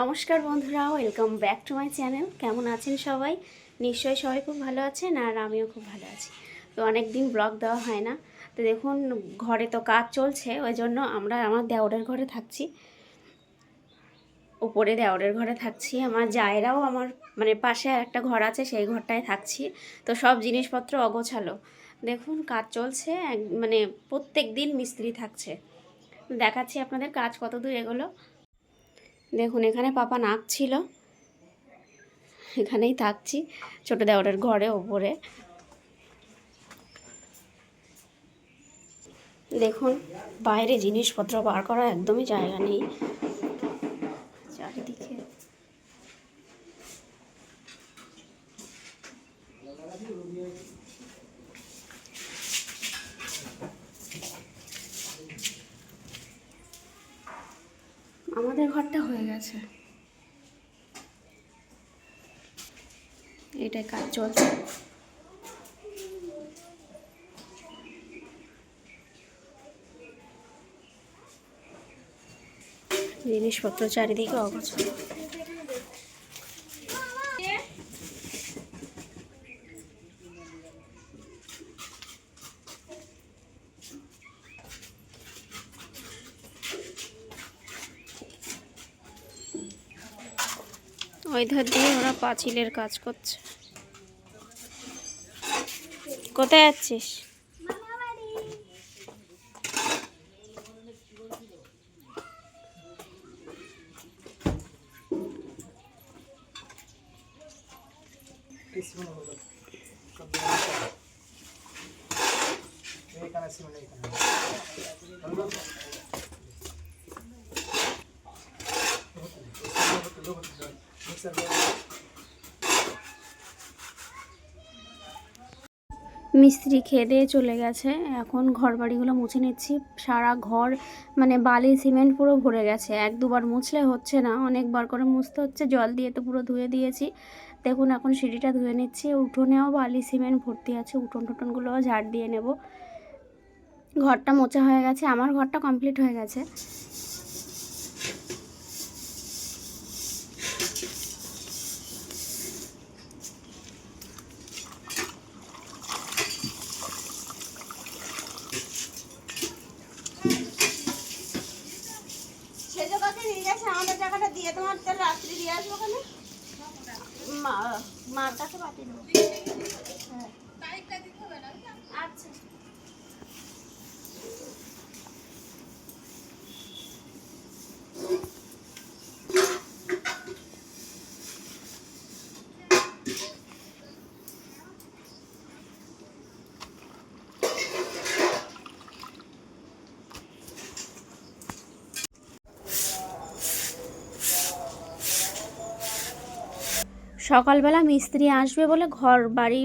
নমস্কার বন্ধুরা, welcome back to my channel. কেমন আছেন সবাই? নিশ্চয়ই সবাই খুব ভালো আছেন, আর আমিও খুব ভালো আছি। তো অনেক দিন ব্লগ দেওয়া হয় না। তো দেখুন, ঘরে তো কাজ চলছে, ওই জন্য আমরা আমার দেওরের ঘরে থাকছি, উপরে দেওরের ঘরে থাকছি। আমার জায়েরাও আমার পাশে আর একটা ঘর আছে, সেই ঘরটায় থাকছি। তো সব জিনিসপত্র অগোছালো। দেখুন কাজ চলছে, প্রত্যেক দিন মিস্ত্রি থাকছে। দেখাচ্ছি আপনাদের কাজ কত দূর এগোলো। দেখুন এখানে পাপা নাক ছিল, এখানেই থাকছি ছোট দেওরের ঘরে ওপরে। দেখুন বাইরে জিনিসপত্র বার করার একদমই জায়গা নেই চারিদিকে। আমাদের ঘরটা হয়ে গেছে, এটাই কাজ চলছে। জিনিসপত্র চারিদিকে অগোছালো। ওই ধার দিয়ে ওরা পাঁচিলের কাজ করছে। কোথায় যাচ্ছিস? মিস্ত্রি খেয়ে দিয়ে চলে গেছে, এখন ঘর বাড়িগুলো মুছে নিচ্ছি। সারা ঘর বালি সিমেন্ট পুরো ভরে গেছে, এক দুবার মুছলে হচ্ছে না, অনেকবার করে মুছতে হচ্ছে। জল দিয়ে তো পুরো ধুয়ে দিয়েছি। দেখুন এখন সিঁড়িটা ধুয়ে নিচ্ছি। উঠোনেও বালি সিমেন্ট ভর্তি আছে, উঠোন টুটনগুলোও ঝাড় দিয়ে নেব। ঘরটা মোছা হয়ে গেছে, আমার ঘরটা কমপ্লিট হয়ে গেছে। আমাদের টাকাটা দিয়ে তোমার রাত্রি দিয়ে আসবো ওখানে মার কাছে পাঠিয়ে দেবো। আচ্ছা সকালবেলা মিস্ত্রি আসবে বলে ঘর বাড়ি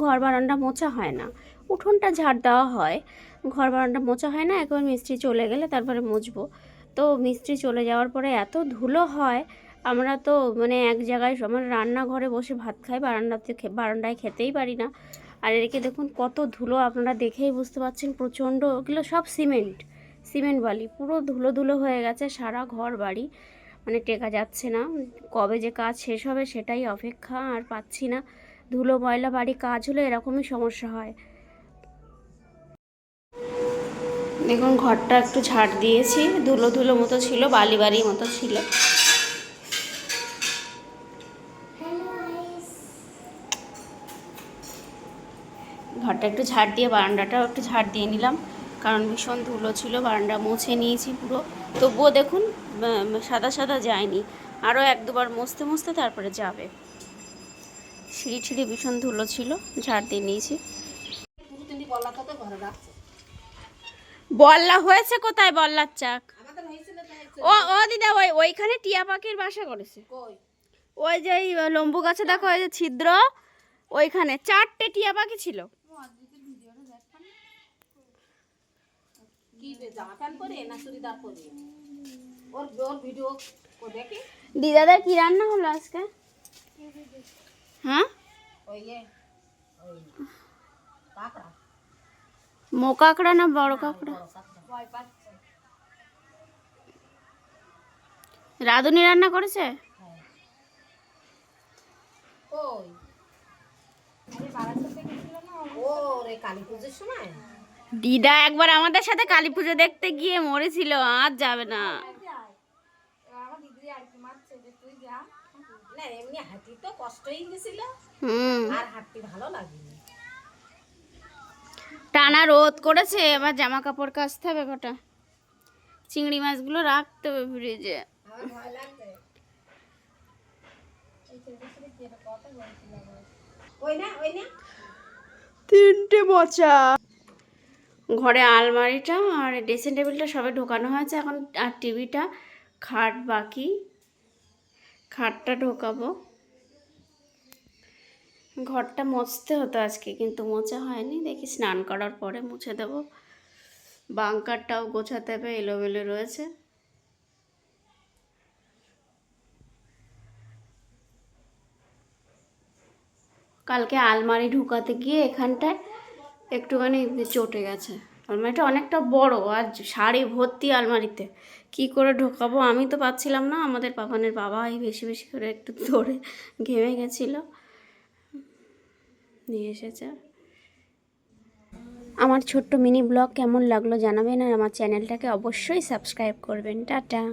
ঘর বারান্দা মোছা হয় না, উঠোনটা ঝাড় দেওয়া হয়, ঘর বারান্দা মোছা হয় না। একবার মিস্ত্রি চলে গেলে তারপরে মুছবো। তো মিস্ত্রি চলে যাওয়ার পরে এত ধুলো হয়, আমরা তো এক জায়গায় রান্নাঘরে বসে ভাত খাই, বারান্দায় খেতেই পারি না। আর এদিকে দেখুন কত ধুলো, আপনারা দেখেই বুঝতে পারছেন, প্রচণ্ড। ওগুলো সব সিমেন্ট বালি, পুরো ধুলো ধুলো হয়ে গেছে সারা ঘর বাড়ি। টেকা যাচ্ছে না, কবে যে কাজ শেষ হবে সেটাই অপেক্ষা, আর পাচ্ছি না। ধুলো ময়লা বাড়ি কাজ হলে এরকমই সমস্যা হয়। দেখুন ঘরটা একটু ঝাড় দিয়েছি, ধুলো ধুলো মতো ছিল, বালি বালি মতো ছিল। ঘরটা একটু ঝাড় দিয়ে বারান্দাটাও একটু ঝাড় দিয়ে নিলাম, কারণ ভীষণ ধুলো ছিল। বারান্দা মুছে নিয়েছি পুরো, তবুও দেখুন সাদা সাদা যায়নি, আরও এক দুবার মুছতে মুছতে তারপরে যাবে। সিঁড়ি ভীষণ ধুলো ছিল, ঝাড় দিয়ে নিয়েছি। বল্লা হয়েছে কোথায়? বল্লার চাক ও দিদা, ওইখানে টিয়া পাখির বাসা করেছে। ওই যে লম্বু গাছে দেখো, ওই যে ছিদ্র, ওইখানে 4টে টিয়া পাখি ছিল। দিদাদের কি রান্না হলো আজকে? হ্যাঁ, মোকাকড়া না বড় কাঁকড়া? রাঁধুনি রান্না করেছে? ওই ও রে কালী পুজোর সময় দিদা একবার আমাদের সাথে কালী পুজো দেখতে গিয়ে মরেছিল, আর যাবে না। না এমনি হাঁটি তো কষ্টই গেছিল আর হাঁটতে ভালো লাগেনি। টানা রোদ করেছে, এবার জামা কাপড় কাচতে হবে কটা, চিংড়ি মাছগুলো রাখতে হবে ফ্রিজে। আমার ভয় লাগছে। ওই না ওই না তিনটে মোচা। ঘরে আলমারিটা আর ড্রেসিং টেবিলটা সবে ঢোকানো হয়েছে এখন, আর টিভিটা, খাট বাকি, খাটটা ঢোকাবো। ঘরটা মুছতে হতো আজকে, কিন্তু মোছা হয়নি, দেখি স্নান করার পরে মুছে দেবো। বাঙ্কারটাও গোছাতে হবে, এলোমেলো রয়েছে। কালকে আলমারি ঢুকাতে গিয়ে এখানটায় একটুখানি চটে গেছে। আলমারিটা অনেকটা বড়, আর শাড়ি ভর্তি আলমারিতে, কি করে ঢোকাবো আমি তো পাচ্ছিলাম না। আমাদের পাপানের বাবাই বেশি বেশি করে একটু ধরে ঘেমে গেছিলো, নিয়ে এসেছে। আমার ছোট্ট মিনি ব্লগ কেমন লাগলো জানাবেন, আর আমার চ্যানেলটাকে অবশ্যই সাবস্ক্রাইব করবেন। টাটা।